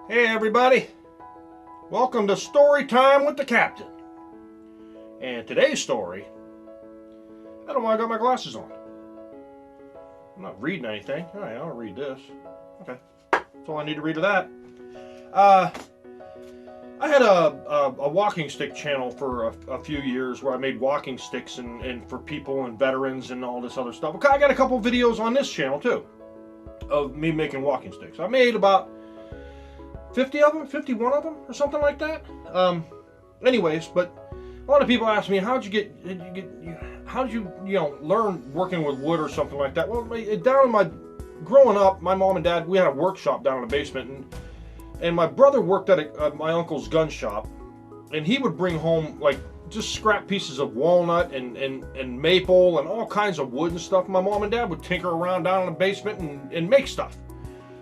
Hey everybody, welcome to Story Time with the Captain. And today's story, I don't know why I got my glasses on. I'm not reading anything. All right, I'll read this. Okay, that's all I need to read of that. I had a walking stick channel for a few years where I made walking sticks and for people and veterans and all this other stuff. I got a couple videos on this channel too of me making walking sticks. I made about 50 of them, 51 of them, or something like that. Anyways, but a lot of people ask me, how did you learn working with wood or something like that? Well, growing up, my mom and dad, we had a workshop down in the basement, and my brother worked at my uncle's gun shop, and he would bring home like just scrap pieces of walnut and maple and all kinds of wood and stuff. My mom and dad would tinker around down in the basement and make stuff.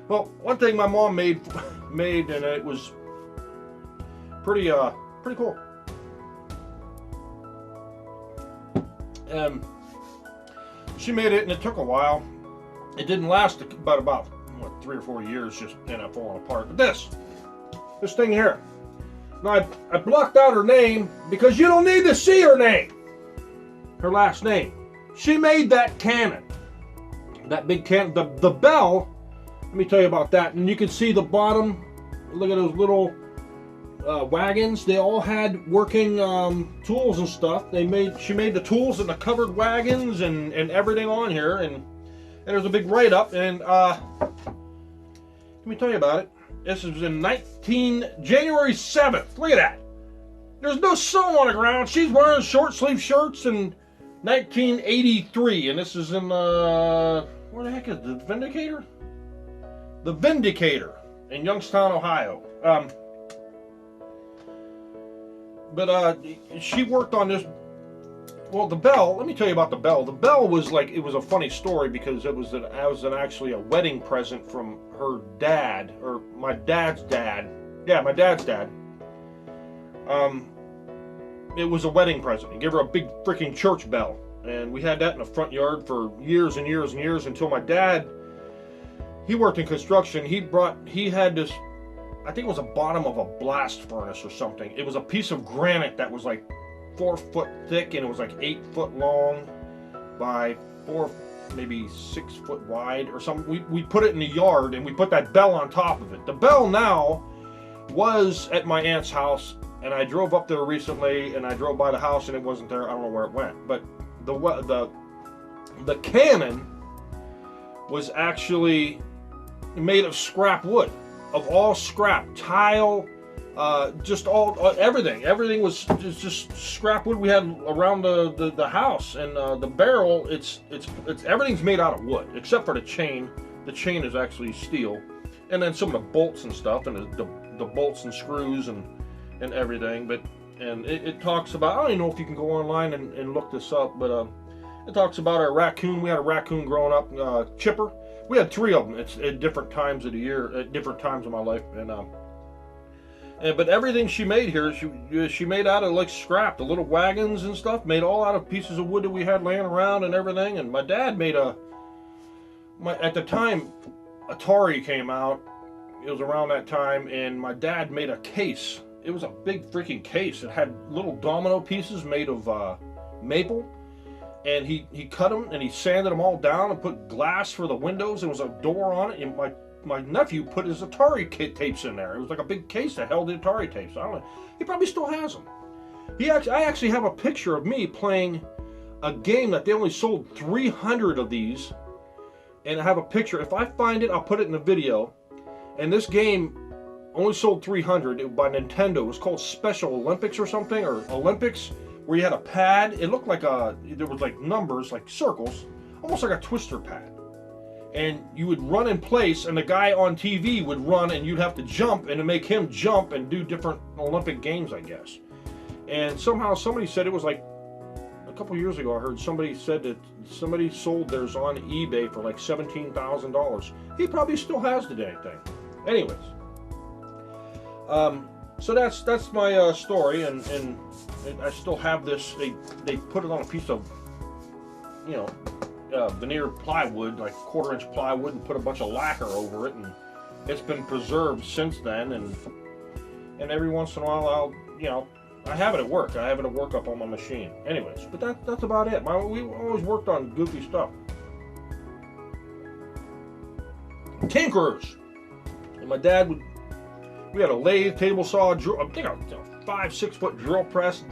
Well, one thing my mom made and it was pretty cool. She made it and it took a while. It didn't last but about 3 or 4 years, just ended up falling apart. But this thing here. Now I blocked out her name because you don't need to see her name. Her last name. She made that cannon. That big cannon. The bell. Let me tell you about that. And you can see the bottom. Look at those little wagons. They all had working tools and stuff. She made the tools and the covered wagons and everything on here. And there's a big write-up. And let me tell you about it. This was in January 7th. Look at that. There's no snow on the ground. She's wearing short sleeve shirts in 1983. And this is in, where the heck is the Vindicator? The Vindicator in Youngstown, Ohio. But she worked on this. Well, the bell. Let me tell you about the bell. The bell was it was a funny story because it was actually a wedding present from her dad, or my dad's dad. Yeah, my dad's dad. It was a wedding present. He gave her a big freaking church bell, and we had that in the front yard for years and years and years until my dad. He worked in construction. He had this, I think it was the bottom of a blast furnace or something. It was a piece of granite that was like 4 foot thick, and it was like 8 foot long by 4, maybe 6 foot wide or something. We put it in the yard and we put that bell on top of it. The bell now was at my aunt's house, and I drove up there recently and I drove by the house and it wasn't there. I don't know where it went, but the cannon was actually made of scrap wood, of all scrap, tile, just everything. Everything was just scrap wood we had around the house, and the barrel. It's everything's made out of wood except for the chain. The chain is actually steel, and then some of the bolts and stuff, and the bolts and screws and everything. But it talks about. I don't even know if you can go online and look this up, but it talks about our raccoon. We had a raccoon growing up, Chipper. We had 3 of them. It's at different times of the year, at different times of my life, but everything she made here, she made out of like scrap. The little wagons and stuff, made all out of pieces of wood that we had laying around and everything. And my dad made at the time, Atari came out. It was around that time, and my dad made a case. It was a big freaking case. It had little domino pieces made of maple. And he cut them and he sanded them all down and put glass for the windows. There was a door on it, and my nephew put his Atari tapes in there. It was like a big case that held the Atari tapes. I don't know. He probably still has them. I actually have a picture of me playing a game that they only sold 300 of these, and I have a picture. If I find it, I'll put it in the video. And this game only sold 300 by Nintendo. It was called Special Olympics or something, or Olympics, where you had a pad. It looked like there was like numbers, like circles, almost like a twister pad. And you would run in place, and the guy on TV would run, and you'd have to jump, and to make him jump and do different Olympic games, I guess. And somehow somebody said it was like, a couple years ago I heard somebody said that somebody sold theirs on eBay for like $17,000. He probably still has the dang thing. Anyways. So that's my story, and I still have this. They put it on a piece of, veneer plywood, like 1/4 inch plywood, and put a bunch of lacquer over it, and it's been preserved since then, and every once in a while I have it at work. I have it at work up on my machine. Anyways, but that's about it. We always worked on goofy stuff. Tinkerers. And my dad we had a lathe, table saw, I think a 5-6 foot drill press,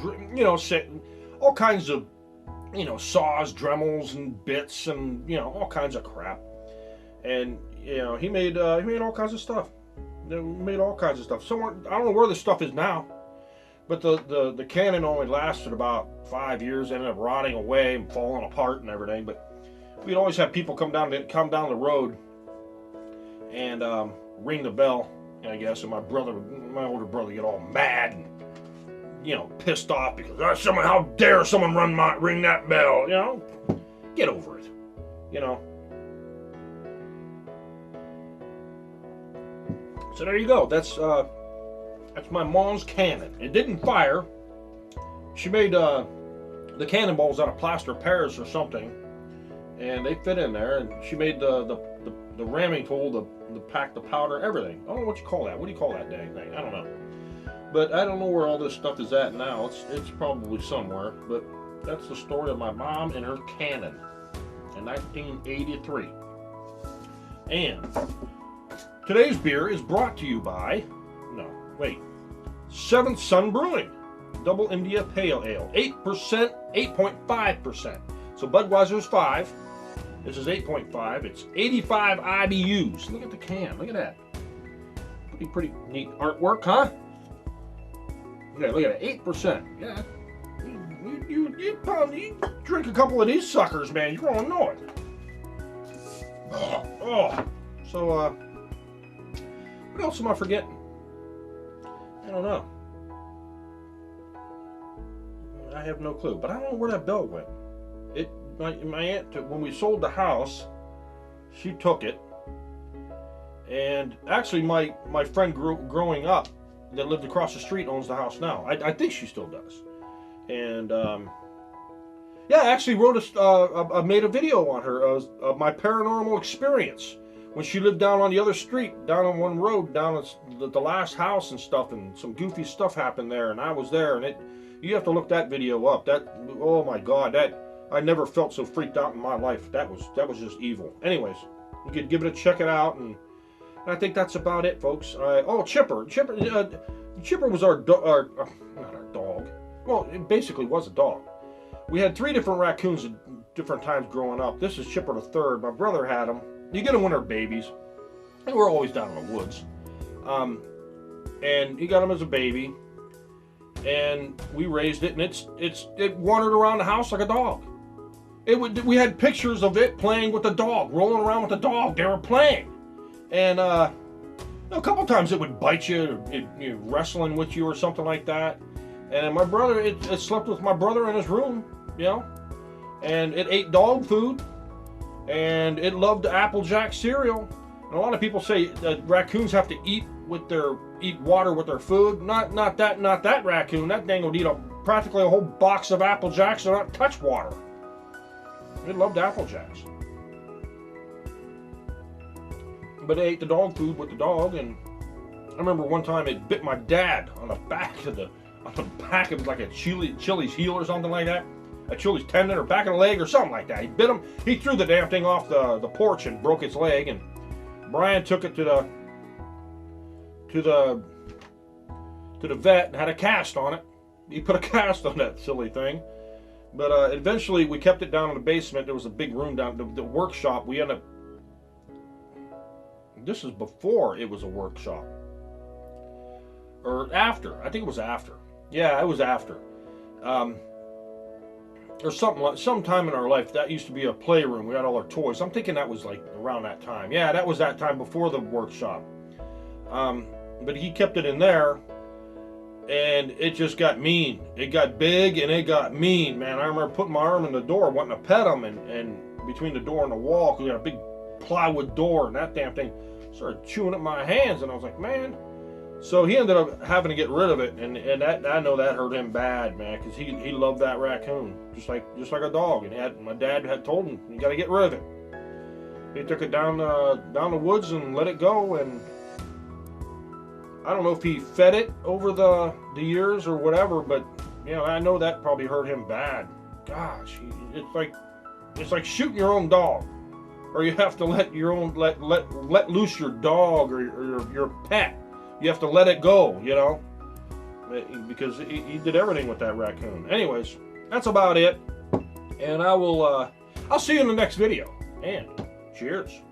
all kinds of, saws, Dremels, and bits, and all kinds of crap. And he made all kinds of stuff. He made all kinds of stuff. Somewhere, I don't know where this stuff is now, but the Cannon only lasted about 5 years. Ended up rotting away and falling apart and everything. But we'd always have people come down the road and ring the bell, I guess. And my older brother, get all mad and pissed off because how dare someone ring that bell? Get over it. So there you go. That's my mom's Cannon. It didn't fire. She made the cannonballs out of plaster of Paris or something, and they fit in there. And she made the ramming tool to pack the powder, everything. I don't know what you call that. What do you call that dang thing? I don't know. But I don't know where all this stuff is at now. It's probably somewhere. But that's the story of my mom and her Cannon in 1983. And today's beer is brought to you by, 7th Sun Brewing, Double India Pale Ale, 8%, 8.5%. So Budweiser's 5. This is 8.5. It's 85 IBUs. Look at the can. Look at that. Pretty neat artwork, huh? Yeah, look at it. 8%. Yeah. You drink a couple of these suckers, man. You won't know it. Oh. So, what else am I forgetting? I don't know. I have no clue. But I don't know where that bell went. My aunt, when we sold the house, she took it. And actually, my friend growing up that lived across the street owns the house now. I think she still does. And I actually I made a video on her of my paranormal experience when she lived down on the other street, down on one road, down at the last house and stuff, and some goofy stuff happened there, and I was there, and you have to look that video up. Oh my God, I never felt so freaked out in my life. That was just evil. Anyways, you could give it a check it out, and I think that's about it, folks. Chipper. Chipper was not our dog. Well, it basically was a dog. We had 3 different raccoons at different times growing up. This is Chipper the third. My brother had them. You get them when they're babies. And we're always down in the woods. And he got them as a baby. And we raised it, and it wandered around the house like a dog. We had pictures of it playing with the dog, rolling around with the dog. They were playing. And a couple times it would bite you, or wrestling with you or something like that. And my brother, it slept with my brother in his room, and it ate dog food, and it loved Applejack cereal. And a lot of people say that raccoons have to eat water with their food. Not that raccoon. That thing would eat practically a whole box of Apple Jacks and not touch water. It loved Apple Jacks. But they ate the dog food with the dog, and I remember one time it bit my dad on the back of like a Chili's heel or something like that. A Chili's tendon or back of the leg or something like that. He bit him. He threw the damn thing off the porch and broke its leg, and Brian took it to the vet and had a cast on it. He put a cast on that silly thing. But eventually we kept it down in the basement. There was a big room down the workshop. We ended up. This is before it was a workshop. Or after. I think it was after. Yeah, it was after. Or sometime in our life that used to be a playroom. We had all our toys. I'm thinking that was like around that time. Yeah, that was that time before the workshop. But he kept it in there, and it just got mean. It got big and it got mean, man. I remember putting my arm in the door, wanting to pet him, and between the door and the wall, because we had a big plywood door, and that damn thing started chewing at my hands, and I was like, man. So he ended up having to get rid of it, and that, I know that hurt him bad, man, because he loved that raccoon just like a dog. And my dad had told him, you got to get rid of it. He took it down the woods and let it go, and I don't know if he fed it over the years or whatever, but you know, I know that probably hurt him bad. Gosh, it's like shooting your own dog, or you have to let loose your dog or your pet. You have to let it go, you know, because he did everything with that raccoon. Anyways, that's about it, and I'll see you in the next video. And cheers.